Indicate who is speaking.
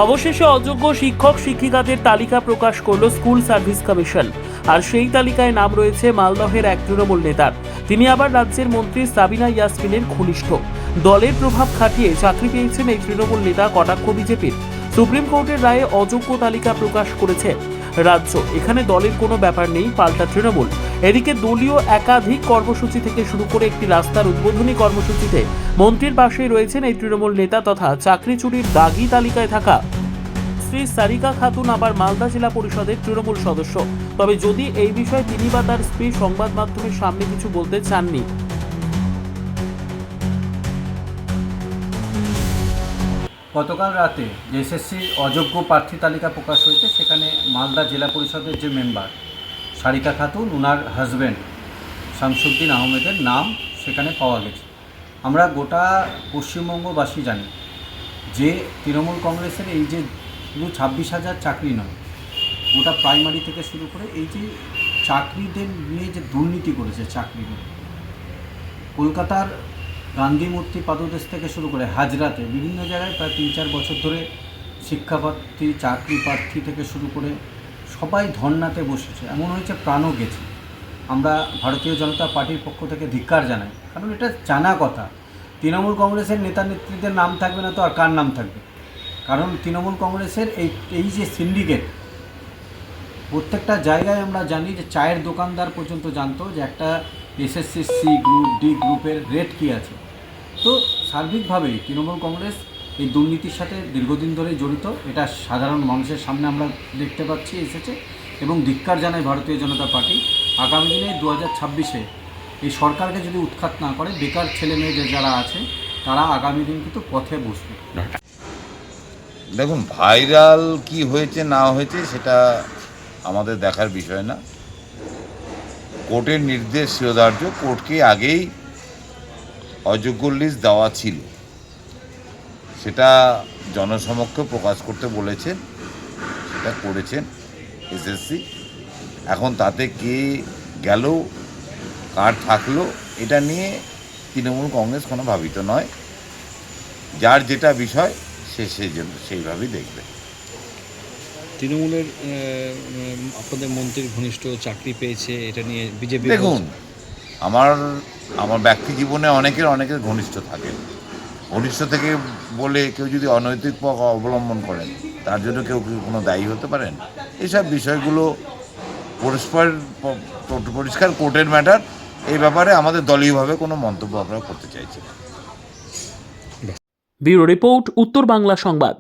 Speaker 1: অবশেষে অযোগ্য শিক্ষক শিক্ষিকাদের তালিকা প্রকাশ করলো স্কুল সার্ভিস কমিশন। আর সেই তালিকায় নাম রয়েছে মালদহের এক তৃণমূল নেতার। তিনি আবার রাজ্যের মন্ত্রী সাবিনা ইয়াসমিনের ঘনিষ্ঠ। দলের প্রভাব খাটিয়ে চাকরি পেয়েছেন এই তৃণমূল নেতা কটাক্ষ বিজেপির। সুপ্রিম কোর্টের রায়ে অযোগ্য তালিকা প্রকাশ করেছে রাজ্য। এখানে দলের কোনো ব্যাপার নেই, পাল্টা তৃণমূল। এদিকে দলীয় একাধিক কর্মসূচি থেকে শুরু করে একটি রাস্তার উদ্বোধনী কর্মসূচিতে মন্ত্রীর পাশেই রয়েছেন এই তৃণমূল নেতা তথা চাকরি চুরির দাগি তালিকায় থাকা শ্রী সারিকা খাতুন আবার মালদা জেলা পরিষদের তৃণমূল সদস্য। তবে যদি এই বিষয়ে তিনি বা তার স্ত্রী সংবাদ মাধ্যমের সামনে কিছু বলতে চাননি।
Speaker 2: গতকাল রাতে যে এসএসসির অযোগ্য প্রার্থী তালিকা প্রকাশ হয়েছে, সেখানে মালদা জেলা পরিষদের যে মেম্বার সারিকা খাতুন, ওনার হাজব্যান্ড শামসুদ্দিন আহমেদের নাম সেখানে পাওয়া গেছে। আমরা গোটা পশ্চিমবঙ্গবাসী জানি যে তৃণমূল কংগ্রেসের এই যে শুধু 26,000 চাকরি নয়, গোটা প্রাইমারি থেকে শুরু করে এই যে চাকরিদের নিয়ে যে দুর্নীতি করেছে, চাকরিদের কলকাতার গান্ধী মূর্তি পাদদেশ থেকে শুরু করে হাজরাতে বিভিন্ন জায়গায় প্রায় 3-4 বছর ধরে শিক্ষাপ্রার্থী, চাকরি প্রার্থী থেকে শুরু করে সবাই ধর্নাতে বসেছে। এমন হয়েছে প্রাণও গেছে। আমরা ভারতীয় জনতা পার্টির পক্ষ থেকে ধিক্কার জানাই, কারণ এটা জানা কথা। তৃণমূল কংগ্রেসের নেতা নেত্রীদের নাম থাকবে না তো আর কার নাম থাকবে? কারণ তৃণমূল কংগ্রেসের এই যে সিন্ডিকেট, প্রত্যেকটা জায়গায় আমরা জানি যে চায়ের দোকানদার পর্যন্ত জানতো যে একটা এসএসসি সি গ্রুপ, ডি গ্রুপের রেট কী আছে। তো সার্বিকভাবেই তৃণমূল কংগ্রেস এই দুর্নীতির সাথে দীর্ঘদিন ধরেই জড়িত। এটা সাধারণ মানুষের সামনে আমরা দেখতে পাচ্ছি এসেছে, এবং ধিক্কার জানায় ভারতীয় জনতা পার্টি। আগামী দিনে 2026-এ এই সরকারকে যদি উৎখাত না করে, বেকার ছেলে মেয়ে যারা আছে তারা আগামী দিন কিন্তু পথে বসবে।
Speaker 3: দেখুন, ভাইরাল কি হয়েছে না হয়েছে সেটা আমাদের দেখার বিষয় না। কোর্টের নির্দেশ শিরোধার্য, কোর্টকে আগেই অযোগ্য লিস্ট দেওয়া ছিল, সেটা জনসমক্ষে প্রকাশ করতে বলেছেন, সেটা করেছেন এসএসসি। এখন তাতে কে গেল, কার থাকলো, এটা নিয়ে তৃণমূল কংগ্রেস কোনো ভাবিত নয়। যার যেটা বিষয় সে সেইভাবেই দেখবে।
Speaker 4: তৃণমূলের আপনাদের মন্ত্রীর ঘনিষ্ঠ চাকরি পেয়েছে, এটা নিয়ে বিজেপি
Speaker 3: দেখুন, আমার ব্যক্তি জীবনে অনেকের ঘনিষ্ঠ থাকে। ঘনিষ্ঠ থেকে বলে কেউ যদি অনৈতিক পথ অবলম্বন করেন, তার জন্য কেউ কোনো দায়ী হতে পারেন? এইসব বিষয়গুলো পরিষ্কার কোর্টের ম্যাটার। এই ব্যাপারে আমাদের দলীয়ভাবে কোনো মন্তব্য আমরা করতে চাইছি না।
Speaker 1: ব্যুরো রিপোর্ট, উত্তর বাংলা সংবাদ।